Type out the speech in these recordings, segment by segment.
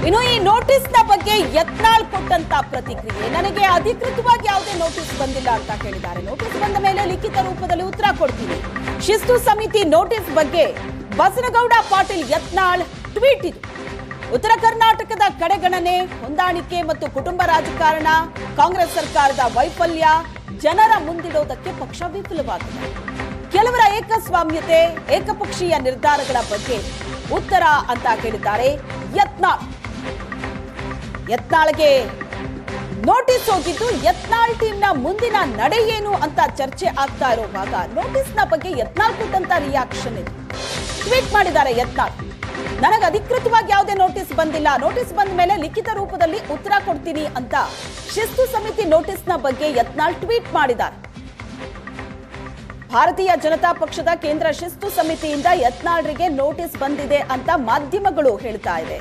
ಇನ್ನು ಈ ನೋಟಿಸ್ನ ಬಗ್ಗೆ ಯತ್ನಾಳ್ ಕೊಟ್ಟಂತ ಪ್ರತಿಕ್ರಿಯೆ, ನನಗೆ ಅಧಿಕೃತವಾಗಿ ಯಾವುದೇ ನೋಟಿಸ್ ಬಂದಿಲ್ಲ ಅಂತ ಹೇಳಿದ್ದಾರೆ. ನೋಟಿಸ್ ಬಂದ ಮೇಲೆ ಲಿಖಿತ ರೂಪದಲ್ಲಿ ಉತ್ತರ ಕೊಡ್ತೀನಿ. ಶಿಸ್ತು ಸಮಿತಿ ನೋಟಿಸ್ ಬಗ್ಗೆ ಬಸನಗೌಡ ಪಾಟೀಲ್ ಯತ್ನಾಳ್ ಟ್ವೀಟ್ ಇದು. ಉತ್ತರ ಕರ್ನಾಟಕದ ಕಡೆಗಣನೆ, ಹೊಂದಾಣಿಕೆ ಮತ್ತು ಕುಟುಂಬ ರಾಜಕಾರಣ, ಕಾಂಗ್ರೆಸ್ ಸರ್ಕಾರದ ವೈಫಲ್ಯ, ಜನರ ಮುಂದಿಡೋದಕ್ಕೆ ಪಕ್ಷ ವಿಫಲವಾಗಿದೆ. ಕೆಲವರ ಏಕಸ್ವಾಮ್ಯತೆ, ಏಕಪಕ್ಷೀಯ ನಿರ್ಧಾರಗಳ ಬಗ್ಗೆ ಉತ್ತರ ಅಂತ ಹೇಳಿದ್ದಾರೆ ಯತ್ನಾಳ್. ಯತ್ನಾಳ್ಗೆ ನೋಟಿಸ್ ಹೋಗಿದ್ದು, ಯತ್ನಾಳ್ ಟೀಮ್ನ ಮುಂದಿನ ನಡೆ ಏನು ಅಂತ ಚರ್ಚೆ ಆಗ್ತಾ ಇರುವಾಗ ನೋಟಿಸ್ನ ಬಗ್ಗೆ ಯತ್ನಾಳ್ ಕೊಟ್ಟಂತ ರಿಯಾಕ್ಷನ್ ಇದು. ಟ್ವೀಟ್ ಮಾಡಿದ್ದಾರೆ ಯತ್ನಾಳ್, ನನಗೆ ಅಧಿಕೃತವಾಗಿ ಯಾವುದೇ ನೋಟಿಸ್ ಬಂದಿಲ್ಲ, ನೋಟಿಸ್ ಬಂದ ಮೇಲೆ ಲಿಖಿತ ರೂಪದಲ್ಲಿ ಉತ್ತರ ಕೊಡ್ತೀನಿ ಅಂತ ಶಿಸ್ತು ಸಮಿತಿ ನೋಟಿಸ್ನ ಬಗ್ಗೆ ಯತ್ನಾಳ್ ಟ್ವೀಟ್ ಮಾಡಿದ್ದಾರೆ. ಭಾರತೀಯ ಜನತಾ ಪಕ್ಷದ ಕೇಂದ್ರ ಶಿಸ್ತು ಸಮಿತಿಯಿಂದ ಯತ್ನಾಳ್ರಿಗೆ ನೋಟಿಸ್ ಬಂದಿದೆ ಅಂತ ಮಾಧ್ಯಮಗಳು ಹೇಳ್ತಾ ಇದೆ.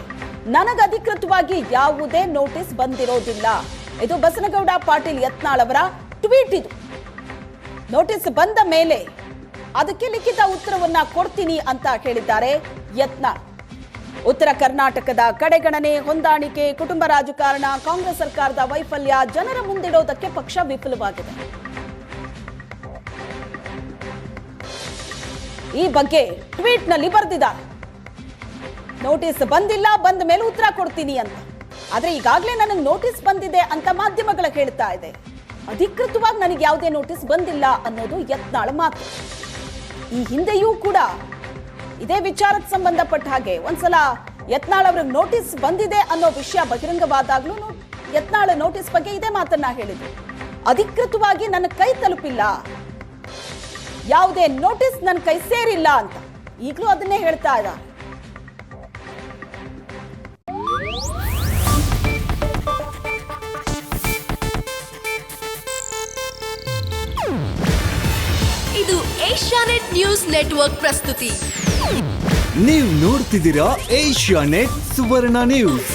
ನನಗೆ ಅಧಿಕೃತವಾಗಿ ಯಾವುದೇ ನೋಟಿಸ್ ಬಂದಿರೋದಿಲ್ಲ. ಇದು ಬಸನಗೌಡ ಪಾಟೀಲ್ ಯತ್ನಾಳ್ ಅವರ ಟ್ವೀಟ್ ಇದು. ನೋಟಿಸ್ ಬಂದ ಮೇಲೆ ಅದಕ್ಕೆ ಲಿಖಿತ ಉತ್ತರವನ್ನ ಕೊಡ್ತೀನಿ ಅಂತ ಹೇಳಿದ್ದಾರೆ ಯತ್ನಾಳ್. ಉತ್ತರ ಕರ್ನಾಟಕದ ಕಡೆಗಣನೆ, ಹೊಂದಾಣಿಕೆ, ಕುಟುಂಬ ರಾಜಕಾರಣ, ಕಾಂಗ್ರೆಸ್ ಸರ್ಕಾರದ ವೈಫಲ್ಯ, ಜನರ ಮುಂದಿಡೋದಕ್ಕೆ ಪಕ್ಷ ವಿಫಲವಾಗಿದೆ. ಈ ಬಗ್ಗೆ ಟ್ವೀಟ್ ನಲ್ಲಿ ಬರೆದಿದ್ದಾರೆ, ನೋಟಿಸ್ ಬಂದಿಲ್ಲ, ಬಂದ ಮೇಲೆ ಉತ್ತರ ಕೊಡ್ತೀನಿ ಅಂತ. ಆದ್ರೆ ಈಗಾಗಲೇ ನನಗೆ ನೋಟಿಸ್ ಬಂದಿದೆ ಅಂತ ಮಾಧ್ಯಮಗಳು ಹೇಳ್ತಾ ಇದೆ. ಅಧಿಕೃತವಾಗಿ ನನಗೆ ಯಾವುದೇ ನೋಟಿಸ್ ಬಂದಿಲ್ಲ ಅನ್ನೋದು ಯತ್ನಾಳ್ ಮಾತು. ಈ ಹಿಂದೆಯೂ ಕೂಡ ಇದೇ ವಿಚಾರಕ್ಕೆ ಸಂಬಂಧಪಟ್ಟ ಹಾಗೆ ಒಂದ್ಸಲ ಯತ್ನಾಳ್ ಅವ್ರಿಗೆ ನೋಟಿಸ್ ಬಂದಿದೆ ಅನ್ನೋ ವಿಷಯ ಬಹಿರಂಗವಾದಾಗ್ಲೂ ಯತ್ನಾಳ್ ನೋಟಿಸ್ ಬಗ್ಗೆ ಇದೇ ಮಾತನ್ನ ಹೇಳಿದ್ರು. ಅಧಿಕೃತವಾಗಿ ನನ್ನ ಕೈ ತಲುಪಿಲ್ಲ, ಯಾವುದೇ ನೋಟಿಸ್ ನನ್ನ ಕೈ ಸೇರಿಲ್ಲ ಅಂತ ಈಗಲೂ ಅದನ್ನೇ ಹೇಳ್ತಾ ಇದ್ದಾರೆ. ಇದು ಏಷ್ಯಾನೆಟ್ ನ್ಯೂಸ್ ನೆಟ್ವರ್ಕ್ ಪ್ರಸ್ತುತಿ. ನೀವು ನೋಡ್ತಿದ್ದೀರಾ ಏಷ್ಯಾನೆಟ್ ಸುವರ್ಣ ನ್ಯೂಸ್.